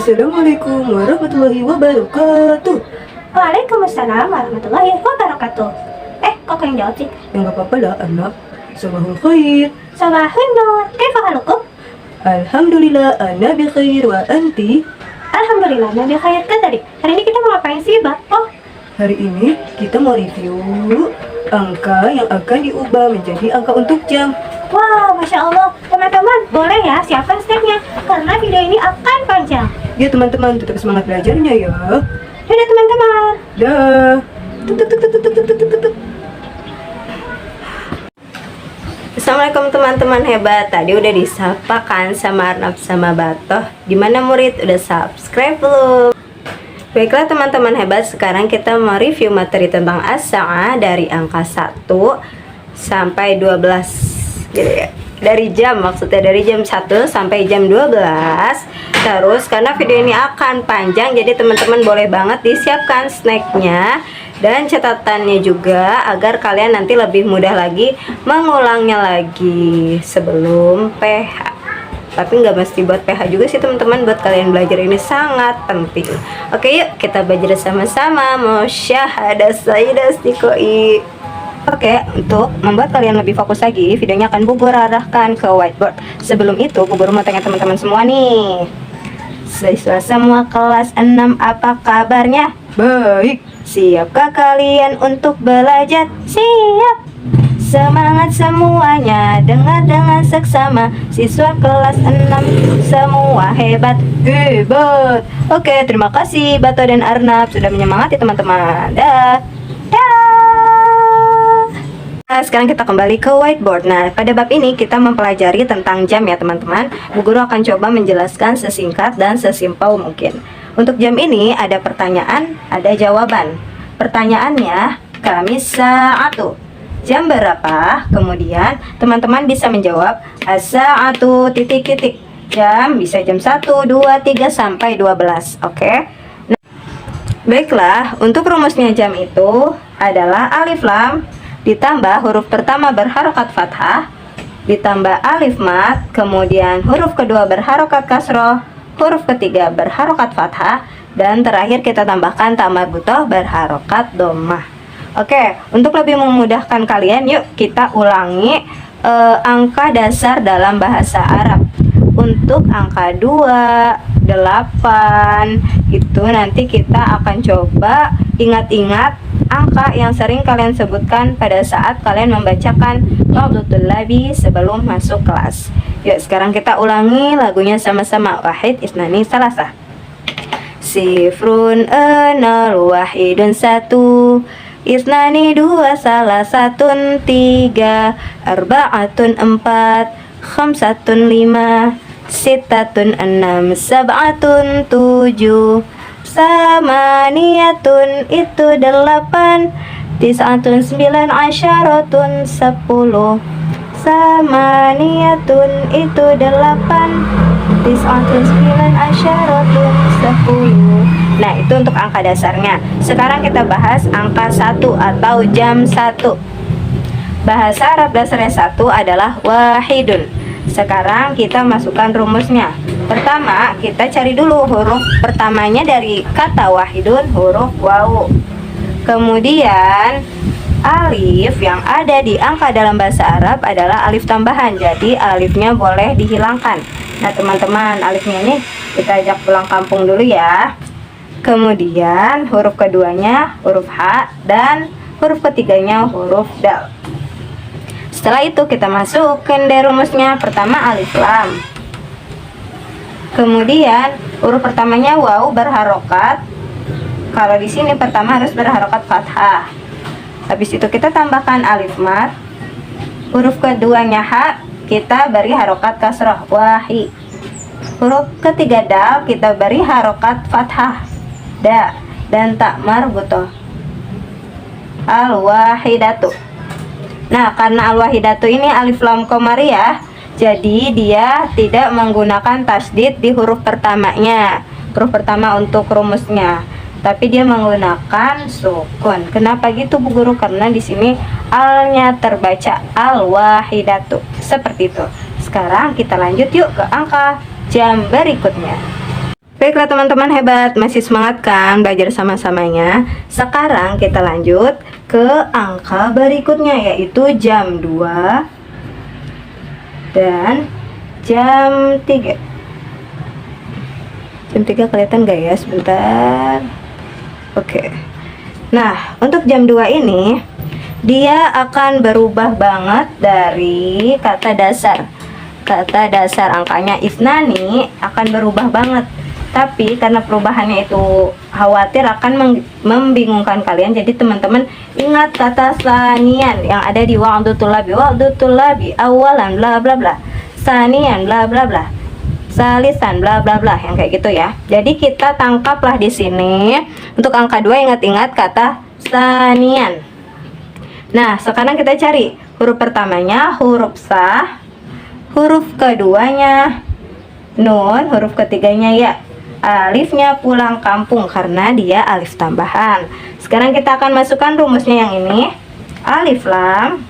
Assalamualaikum warahmatullahi wabarakatuh. Waalaikumsalam warahmatullahi wabarakatuh. Kok yang jawab sih? Ya nggak apa-apa lah anak. Sabahul khair. Sabahun nur. Kaifa halukum? Alhamdulillah ana bi khair wa anti. Alhamdulillah, nabi khair kadzalik. Hari ini kita mau ngapain sih, Bang? Hari ini kita mau review angka yang akan diubah menjadi angka untuk jam. Wah, Masya Allah. Teman-teman, boleh ya siapkan snacknya karena video ini akan panjang. Ya teman-teman, tetap semangat belajarnya ya. Dadah teman-teman. Dah. Tuk, tuk, tuk, tuk, tuk, tuk, tuk, tuk, tuk. Assalamualaikum teman-teman hebat. Tadi udah disapa kan sama Arnab sama Batoh. Dimana murid udah subscribe belum? Baiklah teman-teman hebat, sekarang kita mau review materi tentang as-sa'ah dari angka 1 sampai 12 gitu ya. Dari jam, maksudnya dari jam 1 sampai jam 12. Terus karena video ini akan panjang, jadi teman-teman boleh banget disiapkan snacknya dan catatannya juga agar kalian nanti lebih mudah lagi mengulangnya lagi sebelum PH. Tapi nggak mesti buat PH juga sih teman-teman, buat kalian belajar ini sangat penting. Oke, yuk kita belajar sama-sama. Musyahadah sayyidah istiqoi. Oke, untuk membuat kalian lebih fokus lagi, videonya akan Bu Guru arahkan ke whiteboard. Sebelum itu, Bu Guru mau tanya teman-teman semua nih. Siswa semua kelas 6, apa kabarnya? Baik. Siapkah kalian untuk belajar? Siap. Semangat semuanya, dengar dengan seksama. Siswa kelas 6 semua hebat. Hebat. Oke, terima kasih Bato dan Arnab sudah menyemangati teman-teman. Dah. Nah, sekarang kita kembali ke whiteboard. Nah, pada bab ini kita mempelajari tentang jam ya teman-teman. Bu Guru akan coba menjelaskan sesingkat dan sesimpel mungkin. Untuk jam ini ada pertanyaan, ada jawaban. Pertanyaannya, kami sa'atu. Jam berapa? Kemudian teman-teman bisa menjawab as-sa'atu titik-titik. Jam bisa jam 1, 2, 3 sampai 12. Oke. Nah, baiklah, untuk rumusnya jam itu adalah alif lam ditambah huruf pertama berharokat fathah, ditambah alif mat, kemudian huruf kedua berharokat kasroh, huruf ketiga berharokat fathah, dan terakhir kita tambahkan ta marbutoh berharokat dhammah. Oke, untuk lebih memudahkan kalian, yuk kita ulangi angka dasar dalam bahasa Arab. Untuk angka 2, 8 itu nanti kita akan coba ingat-ingat angka yang sering kalian sebutkan pada saat kalian membacakan Rawdatul Labi sebelum masuk kelas. Yuk sekarang kita ulangi lagunya sama-sama. Wahid, isnani, salasah. Sifrun, enol, wahidun, 1, isnani, 2, salah satun, 3, arba'atun, 4, khamsatun, 5, sittatun, 6, sab'atun, 7, samaniyatun, itu 8, tis'atun, 9, asyaratun, 10, samaniyatun, itu 8, tis'atun, 9, asyaratun, 10. Nah, itu untuk angka dasarnya. Sekarang kita bahas angka 1 atau jam 1. Bahasa Arab dasarnya 1 adalah wahidun. Sekarang kita masukkan rumusnya. Pertama, kita cari dulu huruf pertamanya dari kata wahidun, huruf wawu. Kemudian alif yang ada di angka dalam bahasa Arab adalah alif tambahan. Jadi alifnya boleh dihilangkan. Nah teman-teman, alifnya ini kita ajak pulang kampung dulu ya. Kemudian huruf keduanya huruf ha dan huruf ketiganya huruf dal. Setelah itu kita masukkan deh rumusnya. Pertama alif lam. Kemudian huruf pertamanya waw berharokat. Kalau di sini pertama harus berharokat fathah. Habis itu kita tambahkan alif mat. Huruf keduanya ha, kita beri harokat kasroh wahi. Huruf ketiga dal kita beri harokat fathah da dan tak marbutoh al-wahidatu. Nah, karena al-wahidatu ini alif lam komariah, jadi dia tidak menggunakan tasdid di huruf pertamanya, huruf pertama untuk rumusnya, tapi dia menggunakan sukun. Kenapa gitu Bu Guru? Karena di sini alnya terbaca al-wahidatu seperti itu. Sekarang kita lanjut yuk ke angka jam berikutnya. Baiklah teman-teman hebat, masih semangat kan belajar sama-samanya? Sekarang kita lanjut ke angka berikutnya, yaitu jam 2 dan jam 3. Jam 3 kelihatan gak ya? Sebentar. Oke. Nah, untuk jam 2 ini dia akan berubah banget dari kata dasar. Kata dasar angkanya isnani akan berubah banget. Tapi karena perubahannya itu khawatir akan membingungkan kalian, jadi teman-teman ingat kata sanian yang ada di wa'du tulabi awalan bla bla bla, sanian bla bla bla, salisan bla bla bla, yang kayak gitu ya. Jadi kita tangkaplah di sini untuk angka 2, ingat-ingat kata sanian. Nah, sekarang kita cari huruf pertamanya huruf sa, huruf keduanya nun, huruf ketiganya ya. Alifnya pulang kampung karena dia alif tambahan. Sekarang kita akan masukkan rumusnya yang ini, alif lam.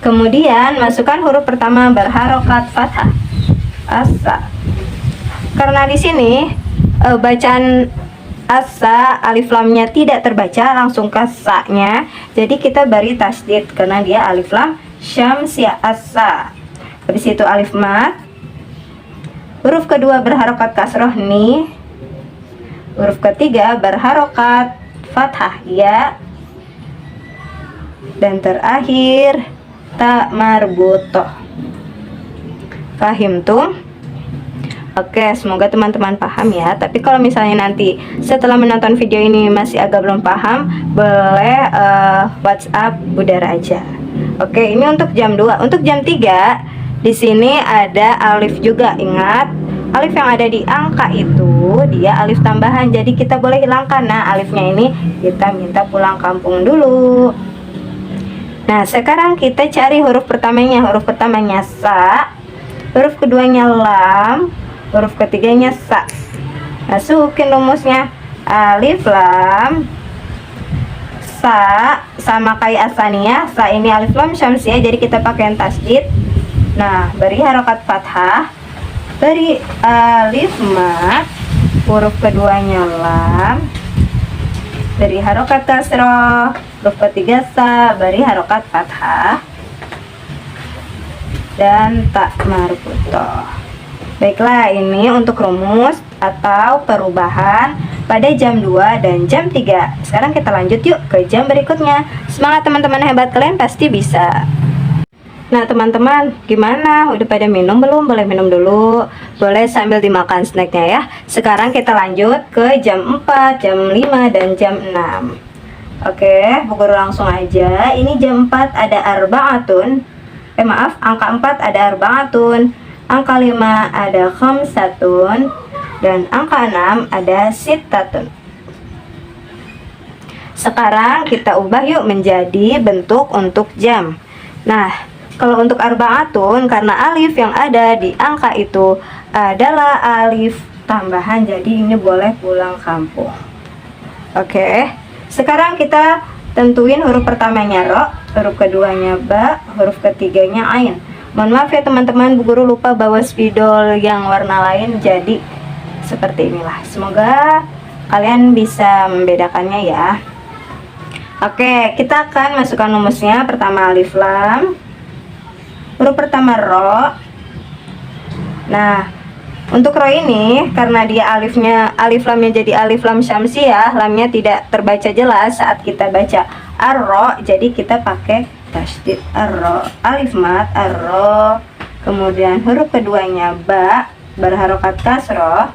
Kemudian masukkan huruf pertama berharokat fathah, asa. Karena di sini bacaan asa alif lamnya tidak terbaca, langsung ke sa-nya. Jadi kita beri tasdid karena dia alif lam syamsiah asa. Habis itu alif mat. Huruf kedua berharokat kasroh ni. Huruf ketiga berharokat fathah ya. Dan terakhir ta marbutoh. Fahim tuh? Oke, semoga teman-teman paham ya. Tapi kalau misalnya nanti setelah menonton video ini masih agak belum paham, boleh WhatsApp Budara aja. Oke, ini untuk jam 2. Untuk jam 3 di sini ada alif juga. Ingat, alif yang ada di angka itu dia alif tambahan. Jadi kita boleh hilangkan. Nah, alifnya ini kita minta pulang kampung dulu. Nah, sekarang kita cari huruf pertamanya. Huruf pertamanya sa, huruf keduanya lam, huruf ketiganya sa. Masukin rumusnya, alif lam sa sama kayak asaniyah. Sa ini alif lam syamsiah, jadi kita pakai tasdid. Nah, beri harokat fathah, beri alif mat, huruf keduanya lam, beri harokat kasroh, huruf ketiga sa, beri harokat fathah, dan tak marbutoh. Baiklah, ini untuk rumus atau perubahan pada jam 2 dan jam 3. Sekarang kita lanjut yuk ke jam berikutnya. Semangat teman-teman hebat, kalian pasti bisa. Nah teman-teman, gimana? Udah pada minum belum? Boleh minum dulu, boleh sambil dimakan snacknya ya. Sekarang kita lanjut ke jam 4, jam 5, dan jam 6. Oke, Bu Guru langsung aja. Ini jam 4 ada arba'atun. Angka 4 ada arba'atun. Angka 5 ada khamsatun. Dan angka 6 ada sittatun. Sekarang kita ubah yuk menjadi bentuk untuk jam. Nah, kalau untuk arba'atun, karena alif yang ada di angka itu adalah alif tambahan, jadi ini boleh pulang kampung. Oke, sekarang kita tentuin huruf pertamanya ro, huruf keduanya ba, huruf ketiganya ain. Mohon maaf ya teman-teman, Bu Guru lupa bawa spidol yang warna lain, jadi seperti inilah. Semoga kalian bisa membedakannya ya. Oke, kita akan masukkan rumusnya. Pertama alif lam, huruf pertama ro. Nah, untuk ro ini karena dia alif lamnya jadi alif lam syamsiah, lamnya tidak terbaca jelas saat kita baca ar-ro, jadi kita pakai tasdid ar-ro. Alif mat ar-ro. Kemudian huruf keduanya ba, berharokat kasroh.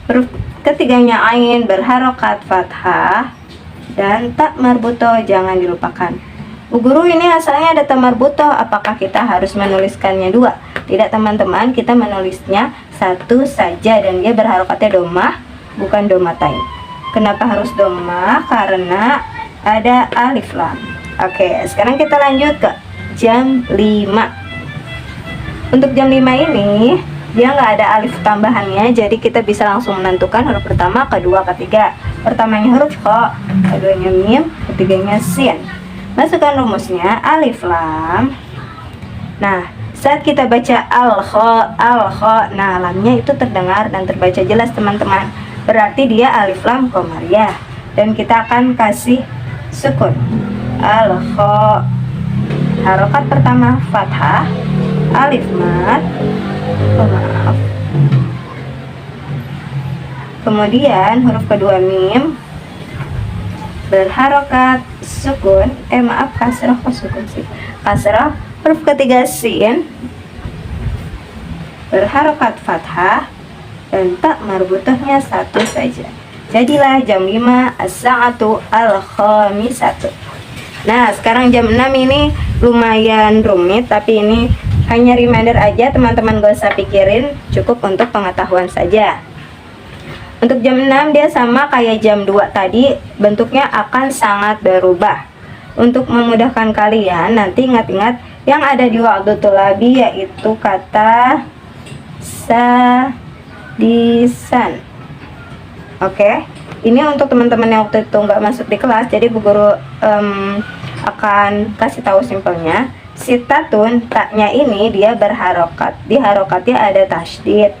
Huruf ketiganya ain, berharokat fathah. Dan tak marbutoh jangan dilupakan. Bu Guru, ini asalnya ada ta marbutoh, apakah kita harus menuliskannya dua? Tidak teman-teman, kita menulisnya satu saja dan dia berharokatnya domah, bukan domatain. Kenapa harus domah? Karena ada alif lam. Oke, sekarang kita lanjut ke jam 5. Untuk jam 5 ini dia nggak ada alif tambahannya, jadi kita bisa langsung menentukan huruf pertama, kedua, ketiga. Pertamanya huruf kho, keduanya mim, ketiganya sin. Masukkan rumusnya alif lam. Nah, Saat kita baca al-kha, nah lamnya itu terdengar dan terbaca jelas teman-teman. Berarti dia alif lam komariah. Dan kita akan kasih sukun. Al-kha. Harokat pertama fathah, alif mat. Maaf. Kemudian huruf kedua mim berharokat sukun. Kasrah, kok sukun sih? Kasrah. Huruf ketiga sin berharokat fathah dan tak marbutahnya satu saja. Jadilah jam 5 as-sa'atu al-khamisatu. Nah, sekarang jam 6 ini lumayan rumit, tapi ini hanya reminder aja teman-teman, gak usah pikirin, cukup untuk pengetahuan saja. Untuk jam 6 dia sama kayak jam 2 tadi, bentuknya akan sangat berubah. Untuk memudahkan kalian, nanti ingat-ingat yang ada di waktu tulabi, yaitu kata sadisan. Oke, ini untuk teman-teman yang waktu itu nggak masuk di kelas, jadi Bu Guru akan kasih tahu simpelnya. Sitatun, taknya ini dia berharokat, di harokatnya ada tasydid.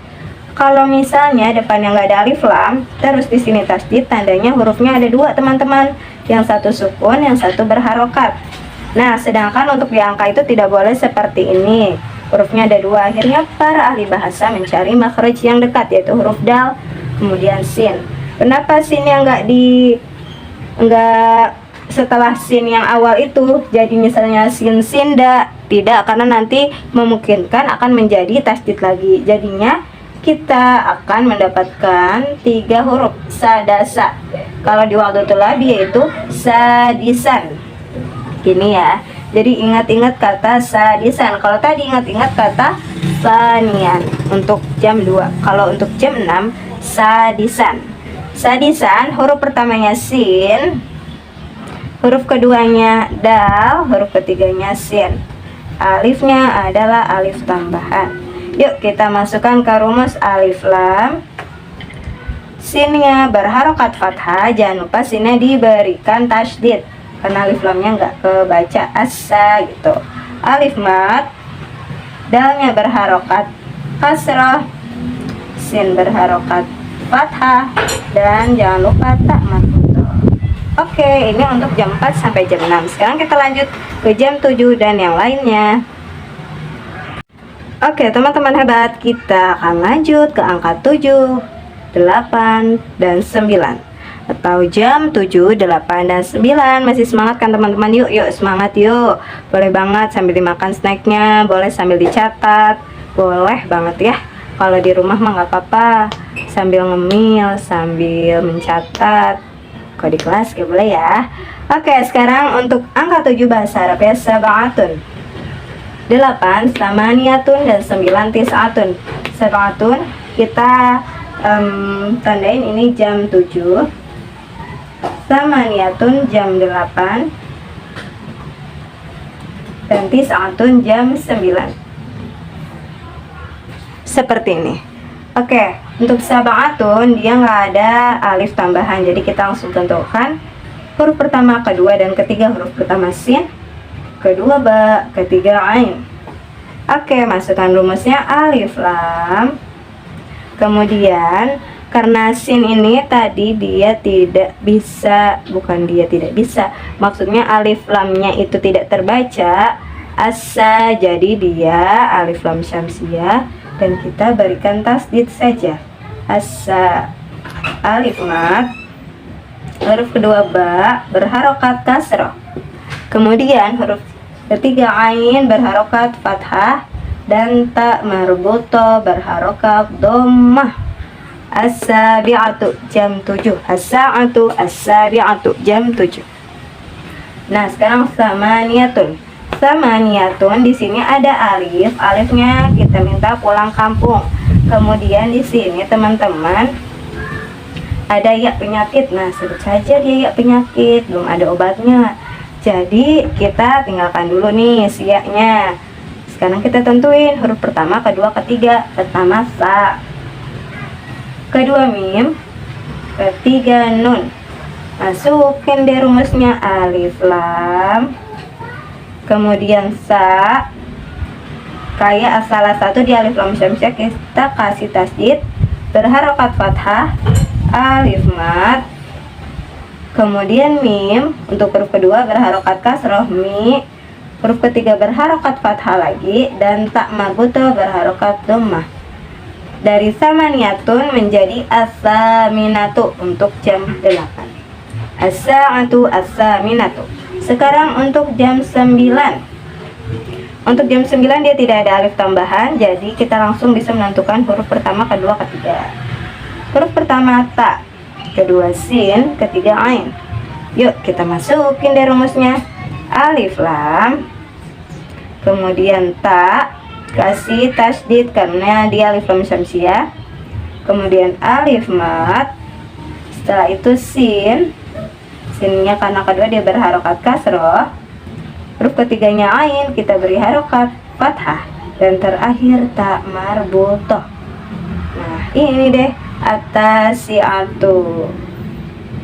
Kalau misalnya depannya nggak ada alif lam, terus di sini tasydid, tandanya hurufnya ada dua teman-teman, yang satu sukun, yang satu berharokat. Nah, sedangkan untuk di angka itu tidak boleh seperti ini, hurufnya ada dua. Akhirnya para ahli bahasa mencari makhraj yang dekat, yaitu huruf dal, kemudian sin. Kenapa sinnya nggak setelah sin yang awal itu jadi misalnya sin sinda? Tidak, karena nanti memungkinkan akan menjadi tasydid lagi. Jadinya kita akan mendapatkan 3 huruf sadasa. Kalau di waktu tulabi yaitu sadisan. Gini ya. Jadi ingat-ingat kata sadisan. Kalau tadi ingat-ingat kata sanian untuk jam 2. Kalau untuk jam 6 sadisan. Sadisan huruf pertamanya sin, huruf keduanya dal, huruf ketiganya sin. Alifnya adalah alif tambahan. Yuk kita masukkan ke rumus alif lam. Sinnya berharokat fathah, jangan lupa sinnya diberikan tasydid karena alif lamnya nggak kebaca asa gitu. Alif mat, dalnya berharokat kasrah, sin berharokat fathah, dan jangan lupa tak marbutoh. Oke, ini untuk jam 4 sampai jam 6. Sekarang kita lanjut ke jam 7 dan yang lainnya. Oke teman-teman hebat, kita akan lanjut ke angka 7, 8, dan 9. Atau jam 7, 8, dan 9. Masih semangat kan teman-teman? Yuk semangat yuk. Boleh banget sambil dimakan snacknya, boleh sambil dicatat, boleh banget ya. Kalau di rumah mah nggak apa-apa, sambil ngemil, sambil mencatat. Kalau di kelas gak boleh ya. Oke, sekarang untuk angka 7 bahasa Arab ya, sab'atun. 8 samaniyatun dan 9 tis'atun. Sab'atun kita tandain ini jam 7, samaniyatun jam 8, dan tis'atun jam 9. Seperti ini. Oke, untuk sab'atun dia nggak ada alif tambahan, jadi kita langsung tentukan huruf pertama, kedua, dan ketiga. Huruf pertama sin, kedua ba, ketiga ain. Oke, masukkan rumusnya alif lam. Kemudian karena sin ini tadi dia tidak bisa, maksudnya alif lamnya itu tidak terbaca asa, jadi dia alif lam syamsiyah dan kita berikan tasdid saja. Asa, alif mat, huruf kedua ba berharokat kasrah. Kemudian huruf ketiga ain berharokat fathah dan tak marbuto berharokat dhammah. As-sabi'atu jam 7, as-sa'atu as-sabi'atu jam 7. Nah, sekarang samaniyatun. Samaniyatun di sini ada alif, alifnya kita minta pulang kampung. Kemudian di sini teman-teman ada ya penyakit. Nah, sebut saja dia ya penyakit, belum ada obatnya. Jadi kita tinggalkan dulu nih siaknya. Sekarang kita tentuin huruf pertama, kedua, ketiga. Pertama sa, kedua mim, ketiga nun. Masukin deh rumusnya alif lam, kemudian sa, kayak salah satu di alif lam syamsiah kita kasih tasdid berharokat fathah, alif mat, kemudian mim. Untuk huruf kedua berharokat kasroh mi, huruf ketiga berharokat fathah lagi, dan tak marbutoh berharokat dhammah. Dari samaniyatun menjadi as-saminatu untuk jam 8. As-sa'atu as-saminatu. Sekarang untuk jam 9. Untuk jam 9 dia tidak ada alif tambahan, jadi kita langsung bisa menentukan huruf pertama, kedua, ketiga. Huruf pertama ta, kedua sin, ketiga ain. Yuk kita masukin deh rumusnya. Alif lam, kemudian ta, kasih tasdid karena dia alif lam syamsiah, kemudian alif mat, setelah itu sin, sinnya karena kedua dia berharokat kasroh, huruf ketiganya ain kita beri harokat fathah, dan terakhir tak marbutoh. Nah ini deh at-tasi'atu,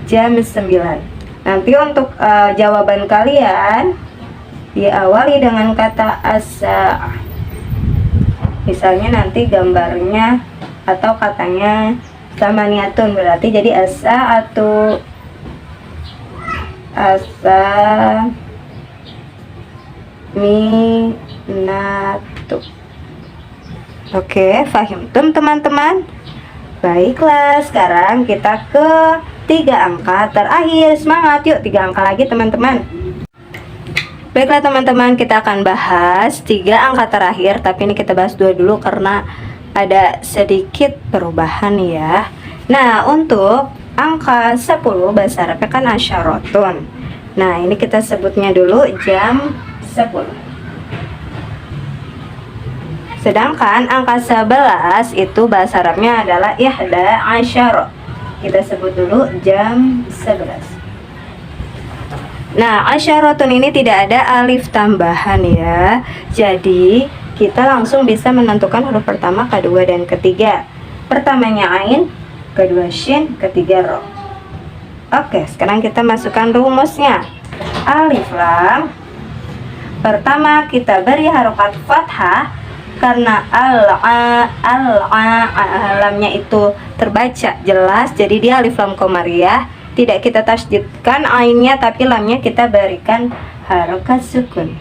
jam 9. Nanti untuk jawaban kalian diawali dengan kata as-sa'ah. Misalnya nanti gambarnya atau katanya samaniyatun, berarti jadi as-sa'atu, as-saminatu. Oke, fahimtum teman-teman? Baiklah, sekarang kita ke 3 angka terakhir. Semangat, yuk 3 angka lagi teman-teman. Baiklah teman-teman, kita akan bahas 3 angka terakhir, tapi ini kita bahas 2 dulu karena ada sedikit perubahan ya. Nah, untuk angka 10 bahasa Arabnya kan asyaratun. Nah, ini kita sebutnya dulu jam 10. Sedangkan angka 11 itu bahasa Arabnya adalah ihda asyara. Kita sebut dulu jam 11. Nah, asyaratun ini tidak ada alif tambahan ya. Jadi, kita langsung bisa menentukan huruf pertama, kedua, dan ketiga. Pertamanya ain, kedua shin, ketiga ro. Oke, sekarang kita masukkan rumusnya. Alif lam, pertama kita beri harokat fathah karena lamnya itu terbaca jelas, jadi dia alif lam komariah. Tidak kita tasdidkan ainnya, tapi lamnya kita berikan harokat sukun.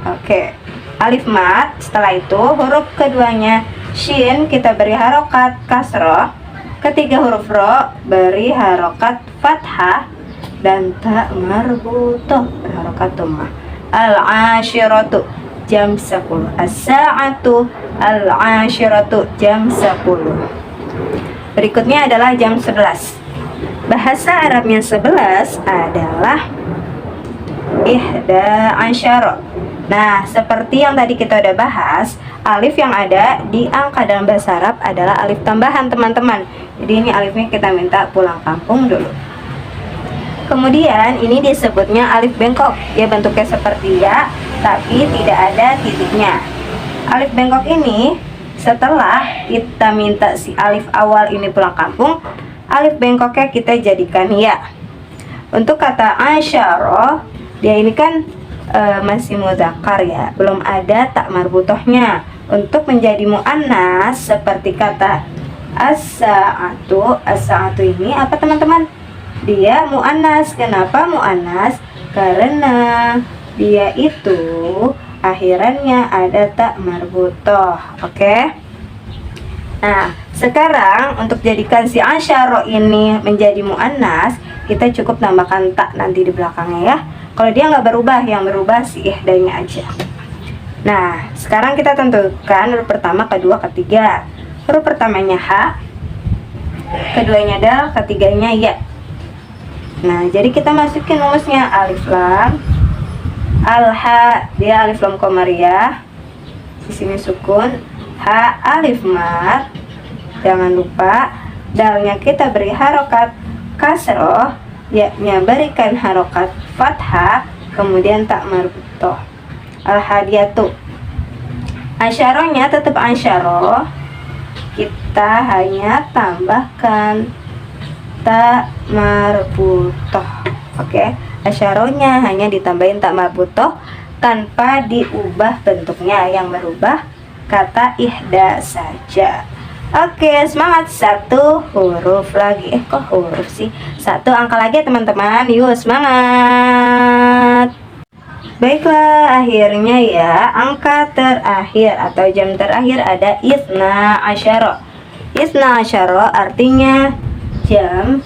Oke, alif mat. Setelah itu huruf keduanya shin kita beri harokat kasroh, ketiga huruf ro beri harokat fathah, dan tak marbutoh harokat dhammah. Al-ashiratu jam 10. As-sa'atu al-ashiratu jam 10. Berikutnya adalah jam 11. Bahasa Arabnya 11 adalah ihda asyara. Nah, seperti yang tadi kita udah bahas, alif yang ada di angka dalam bahasa Arab adalah alif tambahan teman-teman. Jadi ini alifnya kita minta pulang kampung dulu. Kemudian ini disebutnya alif bengkok. Dia bentuknya seperti ya, tapi tidak ada titiknya. Alif bengkok ini setelah kita minta si alif awal ini pulang kampung, alif bengkoknya kita jadikan ya. Untuk kata asyara, dia ini kan masih mudzakkar ya, belum ada tak marbutohnya. Untuk menjadi muannas seperti kata as-sa'atu, as-sa'atu ini apa teman-teman? Dia muannas. Kenapa muannas? Karena dia itu akhirannya ada tak marbutoh. Oke. Nah, sekarang untuk jadikan si asyara ini menjadi muannas, kita cukup tambahkan tak nanti di belakangnya ya. Kalau dia nggak berubah, yang berubah si ihdanya aja. Nah, sekarang kita tentukan huruf pertama, kedua, ketiga. Huruf pertamanya ha, keduanya dal, ketiganya ya. Nah, jadi kita masukin rumusnya. Alif lam, al-ha dia alif lam komariah, di sini sukun. Ha alif mat, jangan lupa dalnya kita beri harokat kasroh, ya-nya berikan harokat fathah, kemudian tak marbutoh. Al-hadiyatu, asyarohnya tetap asyaroh, kita hanya tambahkan tak marbutoh. Oke, asyarohnya hanya ditambahin tak marbutoh tanpa diubah bentuknya, yang berubah kata ihda saja. Oke, semangat. Satu huruf lagi. Kok huruf sih? Satu angka lagi ya teman-teman. Yuk semangat. Baiklah, akhirnya ya angka terakhir atau jam terakhir ada isna asyara. Isna asyara artinya jam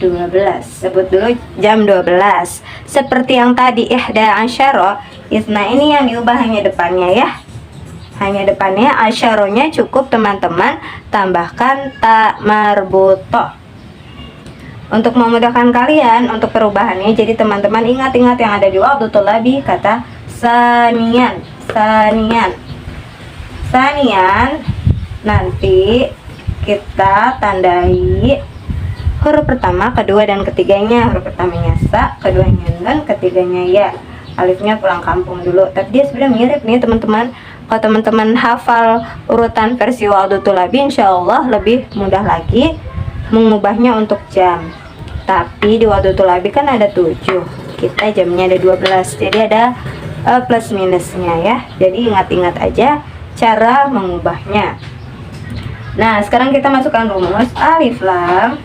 12. Sebut dulu jam 12. Seperti yang tadi ihda asyara, isna ini yang diubah hanya depannya ya. Hanya depannya, asyarohnya cukup teman-teman tambahkan tak marbutoh. Untuk memudahkan kalian untuk perubahannya, jadi teman-teman ingat-ingat yang ada di waqtu thulabi kata sanian. Sanian nanti kita tandai huruf pertama, kedua, dan ketiganya. Huruf pertamanya sa, keduanya nun, ketiganya ya. Alifnya pulang kampung dulu, tapi dia sebenarnya mirip nih teman-teman. Kalau teman-teman hafal urutan versi waqtu thulabi, insya Allah lebih mudah lagi mengubahnya untuk jam. Tapi di waqtu thulabi kan ada 7, kita jamnya ada 12, jadi ada plus minusnya ya. Jadi ingat-ingat aja cara mengubahnya. Nah, sekarang kita masukkan rumus alif lam.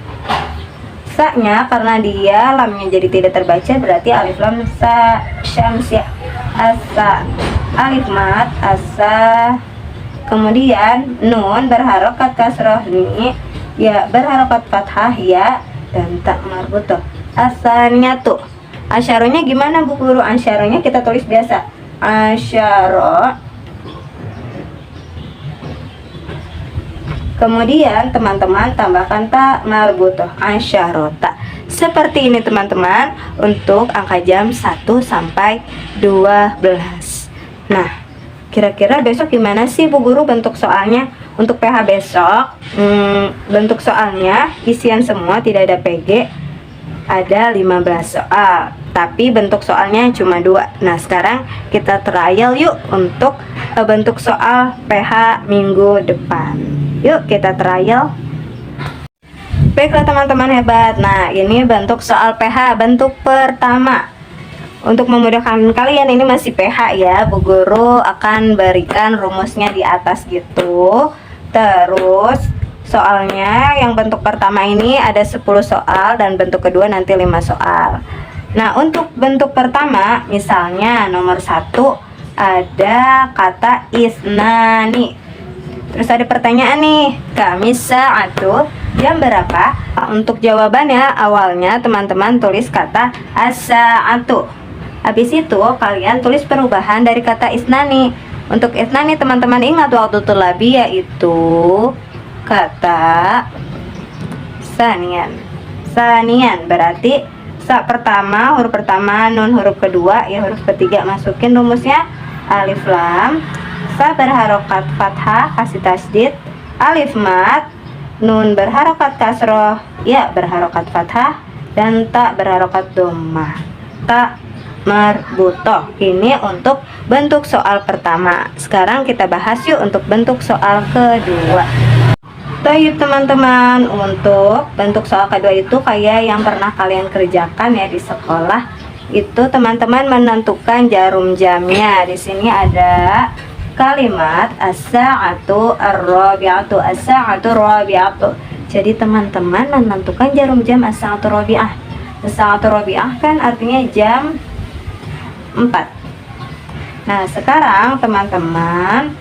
Sa-nya karena dia lamnya jadi tidak terbaca, berarti alif lam sa syamsiah asa. Alif mat asa. Kemudian nun berharokat kasroh ni, ya berharokat fathah ya, dan tak marbutoh. Asalnya tuh asyarohnya gimana Bu Guru? Asyarohnya kita tulis biasa asyaro. Kemudian teman-teman tambahkan tak marbutoh, asyarota. Seperti ini teman-teman untuk angka jam 1 sampai 12. Nah, kira-kira besok gimana sih Bu Guru bentuk soalnya? Untuk PH besok, bentuk soalnya isian semua, tidak ada PG. Ada 15 soal, tapi bentuk soalnya cuma 2. Nah, sekarang kita trial yuk untuk bentuk soal PH minggu depan. Yuk kita trial. Baiklah teman-teman hebat. Nah, ini bentuk soal PH bentuk pertama. Untuk memudahkan kalian, ini masih PH ya, Bu Guru akan berikan rumusnya di atas gitu. Terus soalnya yang bentuk pertama ini ada 10 soal dan bentuk kedua nanti 5 soal. Nah, untuk bentuk pertama misalnya nomor 1 ada kata isnani. Terus ada pertanyaan nih, kami sa'atu, jam berapa? Untuk jawabannya awalnya teman-teman tulis kata as-sa'atu. Habis itu kalian tulis perubahan dari kata isnani. Untuk isnani teman-teman ingat waqtu thulabi yaitu kata sanian. Sanian berarti sa pertama, huruf pertama, nun huruf kedua, ya huruf ketiga. Masukin rumusnya alif lam. Sa berharokat fathah, kasih tasdid. Alif mat, nun berharokat kasroh, ya berharokat fathah. Dan tak berharokat dhammah, tak marbutoh. Ini untuk bentuk soal pertama. Sekarang kita bahas yuk untuk bentuk soal kedua. Baik teman-teman, untuk bentuk soal kedua itu kayak yang pernah kalian kerjakan ya di sekolah. Itu teman-teman menentukan jarum jamnya. Di sini ada kalimat as-sa'atu ar-rabi'atu, as-sa'atu rabi'atu. Jadi teman-teman menentukan jarum jam as-sa'atu rabi'ah. As-sa'atu rabi'ah kan artinya jam 4. Nah, sekarang teman-teman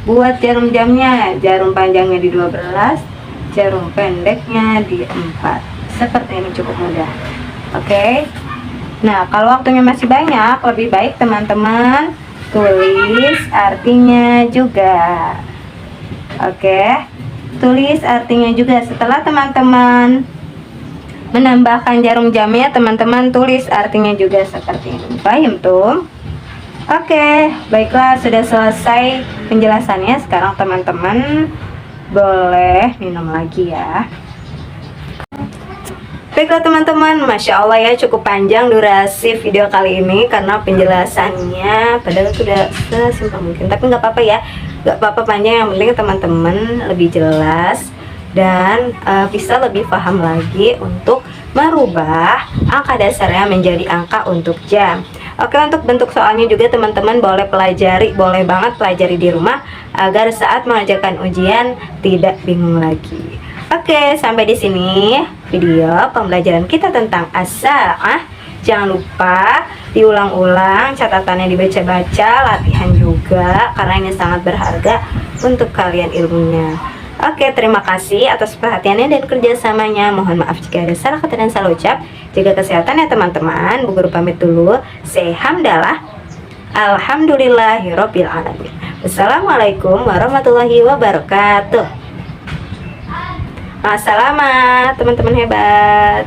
buat jarum jamnya, jarum panjangnya di 12, jarum pendeknya di 4. Seperti ini, cukup mudah. Oke. Nah, kalau waktunya masih banyak, lebih baik teman-teman tulis artinya juga. Oke. Tulis artinya juga. Setelah teman-teman menambahkan jarum jamnya, teman-teman tulis artinya juga seperti ini. Paham tuh? Oke, baiklah, sudah selesai penjelasannya. Sekarang teman-teman boleh minum lagi ya. Baiklah teman-teman, Masya Allah ya, cukup panjang durasi video kali ini karena penjelasannya padahal sudah sesimpel mungkin. Tapi nggak apa-apa ya, nggak apa-apa panjang, yang penting teman-teman lebih jelas dan bisa lebih paham lagi untuk merubah angka dasarnya menjadi angka untuk jam. Oke, untuk bentuk soalnya juga teman-teman boleh pelajari, boleh banget pelajari di rumah agar saat mengerjakan ujian tidak bingung lagi. Oke, sampai di sini video pembelajaran kita tentang as-saah. Jangan lupa diulang-ulang, catatannya dibaca-baca, latihan juga karena ini sangat berharga untuk kalian ilmunya. Oke, terima kasih atas perhatiannya dan kerjasamanya. Mohon maaf jika ada salah kata dan salah ucap. Jaga kesehatan ya teman-teman. Bu Guru pamit dulu. Say hamdalah. Alhamdulillahirabbil alamin. Wassalamualaikum warahmatullahi wabarakatuh. Selamat teman-teman hebat.